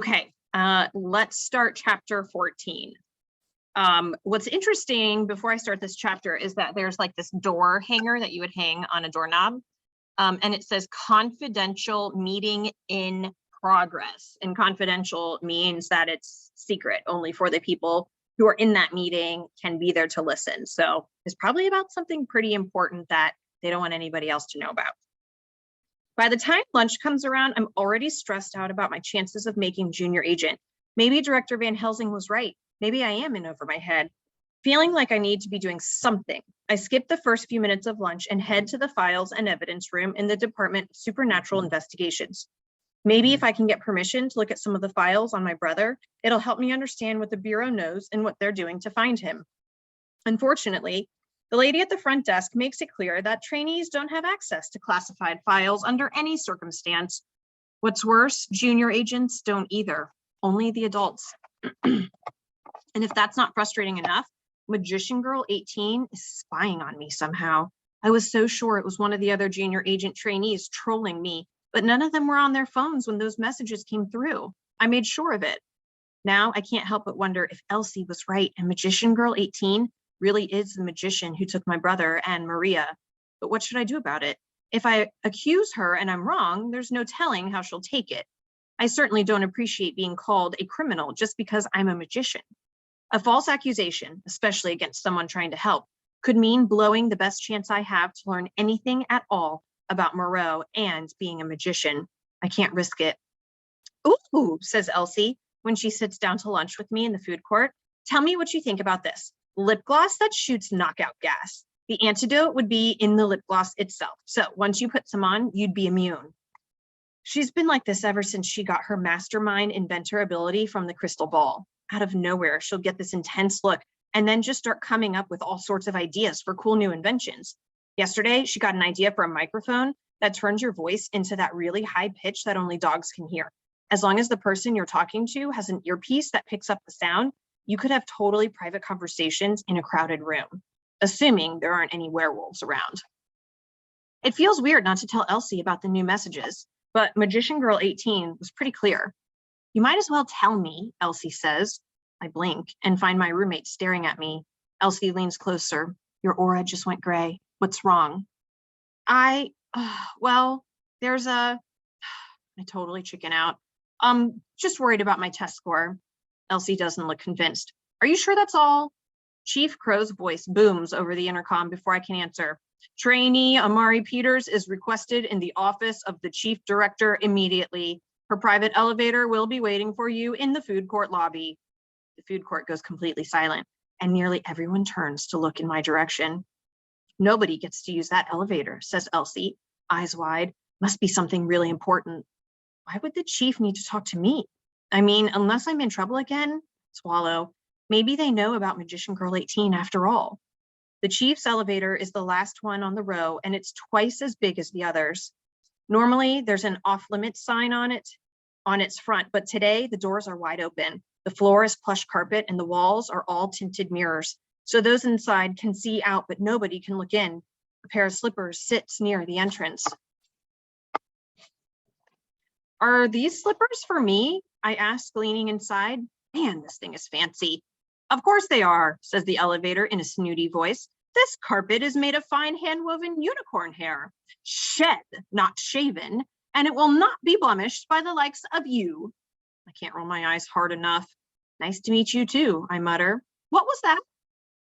Okay, let's start chapter 14. What's interesting before I start this chapter is that there's like this door hanger that you would hang on a doorknob. And it says confidential meeting in progress. And confidential means that it's secret, only for the people who are in that meeting can be there to listen. So it's probably about something pretty important that they don't want anybody else to know about. By the time lunch comes around, I'm already stressed out about my chances of making junior agent. Maybe Director Van Helsing was right. Maybe I am in over my head. Feeling like I need to be doing something, I skip the first few minutes of lunch and head to the files and evidence room in the Department of Supernatural Investigations. Maybe if I can get permission to look at some of the files on my brother, it'll help me understand what the Bureau knows and what they're doing to find him. Unfortunately, the lady at the front desk makes it clear that trainees don't have access to classified files under any circumstance. What's worse, junior agents don't either, only the adults. And if that's not frustrating enough, Magician Girl 18 is spying on me somehow. I was so sure it was one of the other junior agent trainees trolling me, but none of them were on their phones when those messages came through. I made sure of it. Now I can't help but wonder if Elsie was right and Magician Girl 18 really is the magician who took my brother and Maria. But what should I do about it? If I accuse her and I'm wrong, there's no telling how she'll take it. I certainly don't appreciate being called a criminal just because I'm a magician. A false accusation, especially against someone trying to help, could mean blowing the best chance I have to learn anything at all about Moreau and being a magician. I can't risk it. Ooh, says Elsie when she sits down to lunch with me in the food court. Tell me what you think about this. Lip gloss that shoots knockout gas. The antidote would be in the lip gloss itself. So once you put some on, you'd be immune. She's been like this ever since she got her mastermind inventor ability from the crystal ball. Out of nowhere, she'll get this intense look and then just start coming up with all sorts of ideas for cool new inventions. Yesterday, she got an idea for a microphone that turns your voice into that really high pitch that only dogs can hear. As long as the person you're talking to has an earpiece that picks up the sound, you could have totally private conversations in a crowded room, assuming there aren't any werewolves around. It feels weird not to tell Elsie about the new messages, but Magician Girl 18 was pretty clear. You might as well tell me, Elsie says. I blink and find my roommate staring at me. Elsie leans closer. Your aura just went gray. What's wrong? Well, there's I totally chicken out. Just worried about my test score. Elsie doesn't look convinced. Are you sure that's all? Chief Crow's voice booms over the intercom before I can answer. Trainee Amari Peters is requested in the office of the chief director immediately. Her private elevator will be waiting for you in the food court lobby. The food court goes completely silent, and nearly everyone turns to look in my direction. Nobody gets to use that elevator, says Elsie, eyes wide. Must be something really important. Why would the chief need to talk to me? I mean, unless I'm in trouble again, swallow. Maybe they know about Magician Girl 18 after all. The chief's elevator is the last one on the row, and it's twice as big as the others. Normally, there's an off-limits sign on its front, but today the doors are wide open. The floor is plush carpet and the walls are all tinted mirrors. So those inside can see out, but nobody can look in. A pair of slippers sits near the entrance. Are these slippers for me? I ask, leaning inside. Man, this thing is fancy. Of course they are, says the elevator in a snooty voice. This carpet is made of fine hand-woven unicorn hair. Shed, not shaven, and it will not be blemished by the likes of you. I can't roll my eyes hard enough. Nice to meet you too, I mutter. What was that?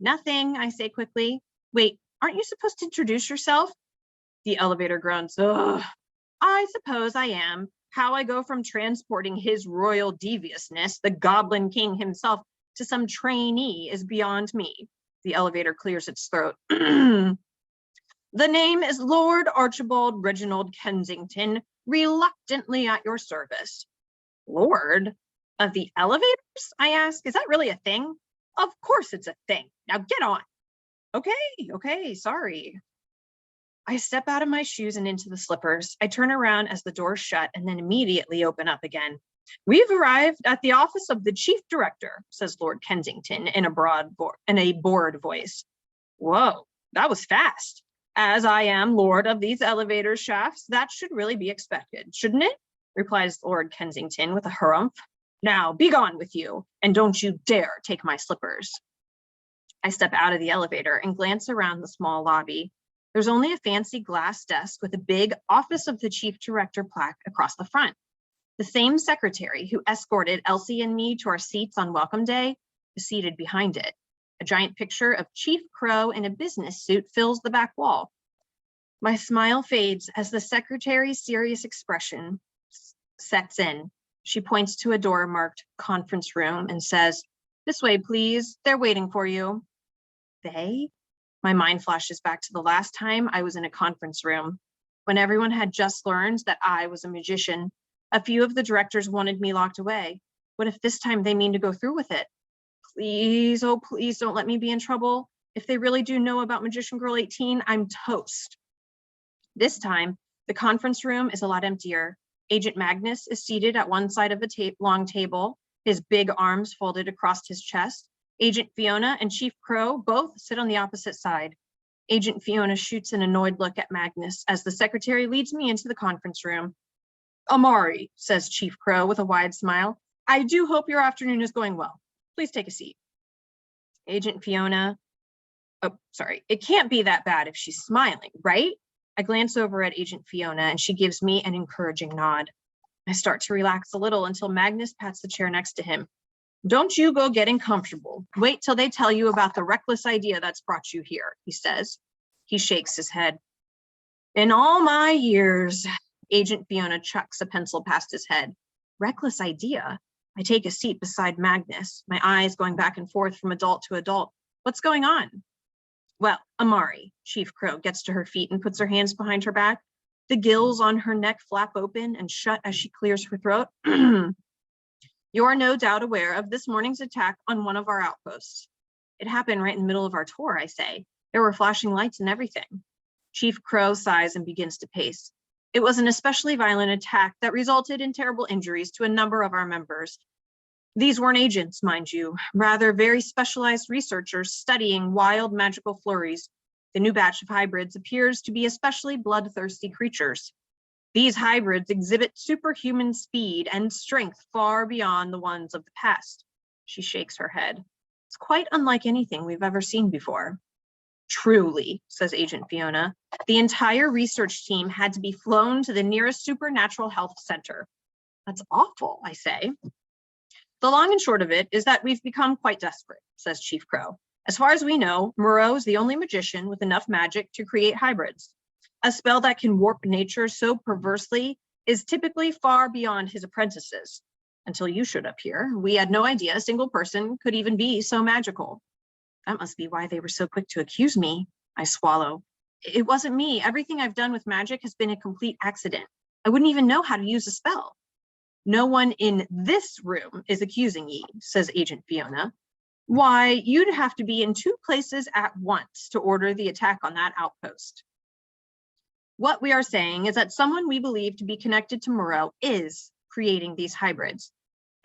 Nothing, I say quickly. Wait, aren't you supposed to introduce yourself? The elevator groans. Ugh. I suppose I am. How I go from transporting his royal deviousness, the Goblin King himself, to some trainee is beyond me. The elevator clears its throat. The name is Lord Archibald Reginald Kensington, reluctantly at your service. Lord of the elevators? I ask. Is that really a thing? Of course it's a thing. Now get on. Okay, sorry. I step out of my shoes and into the slippers. I turn around as the doors shut and then immediately open up again. We've arrived at the office of the chief director, says Lord Kensington in a bored voice. Whoa, that was fast. As I am lord of these elevator shafts, that should really be expected, shouldn't it? Replies Lord Kensington with a harumph. Now, be gone with you, and don't you dare take my slippers. I step out of the elevator and glance around the small lobby. There's only a fancy glass desk with a big Office of the Chief Director plaque across the front. The same secretary who escorted Elsie and me to our seats on welcome day is seated behind it. A giant picture of Chief Crow in a business suit fills the back wall. My smile fades as the secretary's serious expression sets in. She points to a door marked conference room and says, "This way, please. They're waiting for you." They? My mind flashes back to the last time I was in a conference room, when everyone had just learned that I was a magician. A few of the directors wanted me locked away. What if this time they mean to go through with it? Please, oh please don't let me be in trouble. If they really do know about Magician Girl 18, I'm toast. This time, the conference room is a lot emptier. Agent Magnus is seated at one side of the long table, his big arms folded across his chest. Agent Fiona and Chief Crow both sit on the opposite side. Agent Fiona shoots an annoyed look at Magnus as the secretary leads me into the conference room. "Amari," says Chief Crow with a wide smile, "I do hope your afternoon is going well. Please take a seat." Agent Fiona, oh, sorry, it can't be that bad if she's smiling, right? I glance over at Agent Fiona and she gives me an encouraging nod. I start to relax a little until Magnus pats the chair next to him. "Don't you go getting comfortable. Wait till they tell you about the reckless idea that's brought you here," he says. He shakes his head. "In all my years," Agent Fiona chucks a pencil past his head. Reckless idea? I take a seat beside Magnus, my eyes going back and forth from adult to adult. What's going on? "Well, Amari," Chief Crow gets to her feet and puts her hands behind her back. The gills on her neck flap open and shut as she clears her throat. "You are no doubt aware of this morning's attack on one of our outposts." "It happened right in the middle of our tour," I say. "There were flashing lights and everything." Chief Crow sighs and begins to pace. "It was an especially violent attack that resulted in terrible injuries to a number of our members. These weren't agents, mind you, rather very specialized researchers studying wild magical flurries. The new batch of hybrids appears to be especially bloodthirsty creatures. These hybrids exhibit superhuman speed and strength far beyond the ones of the past." She shakes her head. "It's quite unlike anything we've ever seen before." "Truly," says Agent Fiona. "The entire research team had to be flown to the nearest supernatural health center." "That's awful," I say. "The long and short of it is that we've become quite desperate," says Chief Crow. "As far as we know, Moreau is the only magician with enough magic to create hybrids. A spell that can warp nature so perversely is typically far beyond his apprentices. Until you showed up here, we had no idea a single person could even be so magical." "That must be why they were so quick to accuse me," I swallow. "It wasn't me. Everything I've done with magic has been a complete accident. I wouldn't even know how to use a spell." "No one in this room is accusing ye," says Agent Fiona. "Why, you'd have to be in two places at once to order the attack on that outpost." "What we are saying is that someone we believe to be connected to Moreau is creating these hybrids.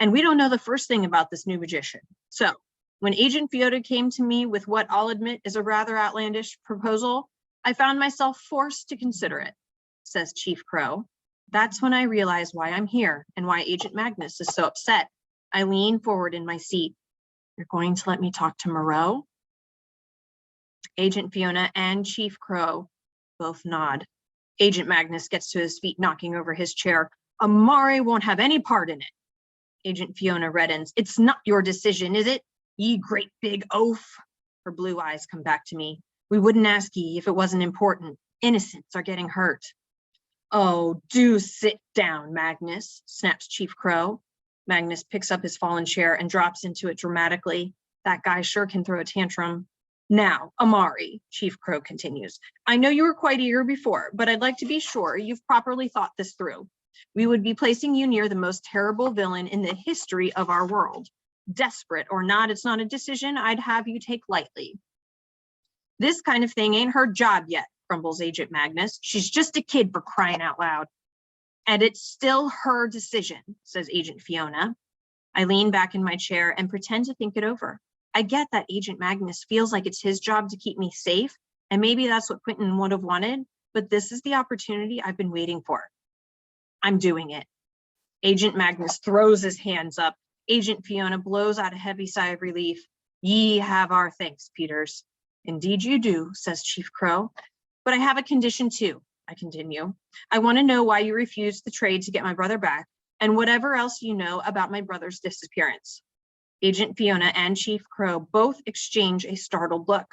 And we don't know the first thing about this new magician. So when Agent Fiona came to me with what I'll admit is a rather outlandish proposal, I found myself forced to consider it," says Chief Crow. That's when I realize why I'm here and why Agent Magnus is so upset. I lean forward in my seat. "You're going to let me talk to Moreau?" Agent Fiona and Chief Crow both nod. Agent Magnus gets to his feet, knocking over his chair. "Amari won't have any part in it." Agent Fiona reddens. "It's not your decision, is it? Ye great big oaf." Her blue eyes come back to me. "We wouldn't ask ye if it wasn't important. Innocents are getting hurt." "Oh, do sit down, Magnus," snaps Chief Crow. Magnus picks up his fallen chair and drops into it dramatically. That guy sure can throw a tantrum. "Now, Amari," Chief Crow continues, "I know you were quite eager before, but I'd like to be sure you've properly thought this through. We would be placing you near the most terrible villain in the history of our world. Desperate or not, it's not a decision I'd have you take lightly." "This kind of thing ain't her job yet," grumbles Agent Magnus. "She's just a kid, for crying out loud." "And it's still her decision," says Agent Fiona. I lean back in my chair and pretend to think it over. I get that Agent Magnus feels like it's his job to keep me safe, and maybe that's what Quentin would have wanted, but this is the opportunity I've been waiting for. I'm doing it. Agent Magnus throws his hands up. Agent Fiona blows out a heavy sigh of relief. Ye have our thanks, Peters. Indeed you do, says Chief Crow. But I have a condition too, I continue. I want to know why you refused the trade to get my brother back, and whatever else you know about my brother's disappearance. Agent Fiona and Chief Crow both exchange a startled look.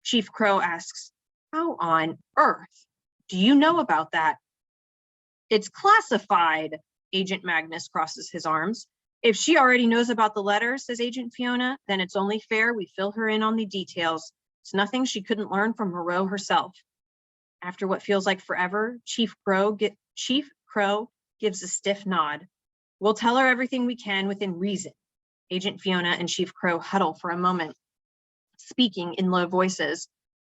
Chief Crow asks, how on earth do you know about that? It's classified. Agent Magnus crosses his arms. If she already knows about the letter, says Agent Fiona, then it's only fair we fill her in on the details. It's nothing she couldn't learn from Moreau herself. After what feels like forever, Chief Crow gives a stiff nod. We'll tell her everything we can within reason. Agent Fiona and Chief Crow huddle for a moment, speaking in low voices.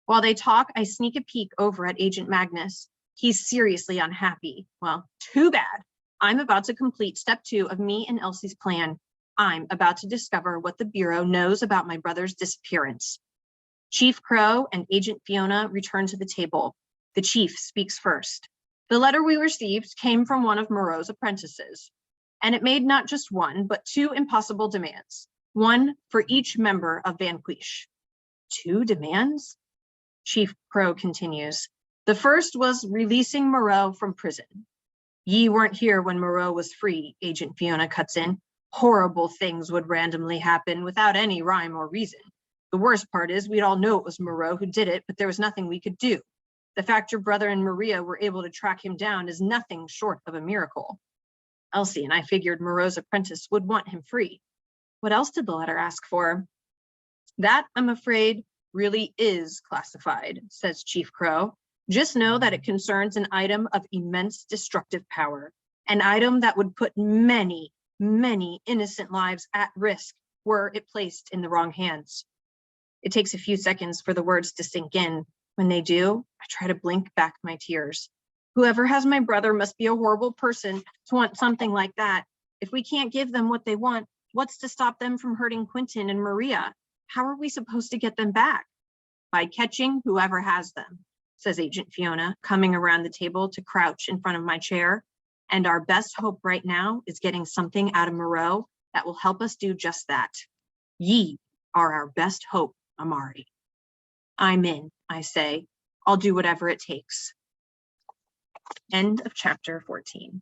While they talk, I sneak a peek over at Agent Magnus. He's seriously unhappy. Well, too bad. I'm about to complete step 2 of me and Elsie's plan. I'm about to discover what the Bureau knows about my brother's disappearance. Chief Crow and Agent Fiona return to the table. The chief speaks first. The letter we received came from one of Moreau's apprentices, and it made not just one, but 2 impossible demands, one for each member of Vanquish. 2 demands? Chief Crow continues. The first was releasing Moreau from prison. Ye weren't here when Moreau was free, Agent Fiona cuts in. Horrible things would randomly happen without any rhyme or reason. The worst part is we'd all know it was Moreau who did it, but there was nothing we could do. The fact your brother and Maria were able to track him down is nothing short of a miracle. Elsie and I figured Moreau's apprentice would want him free. What else did the letter ask for? That, I'm afraid, really is classified, says Chief Crow. Just know that it concerns an item of immense destructive power, an item that would put many, many innocent lives at risk were it placed in the wrong hands. It takes a few seconds for the words to sink in. When they do, I try to blink back my tears. Whoever has my brother must be a horrible person to want something like that. If we can't give them what they want, what's to stop them from hurting Quentin and Maria? How are we supposed to get them back? By catching whoever has them, says Agent Fiona, coming around the table to crouch in front of my chair. And our best hope right now is getting something out of Moreau that will help us do just that. Ye are our best hope, Amari. I'm in, I say. I'll do whatever it takes. End of chapter 14.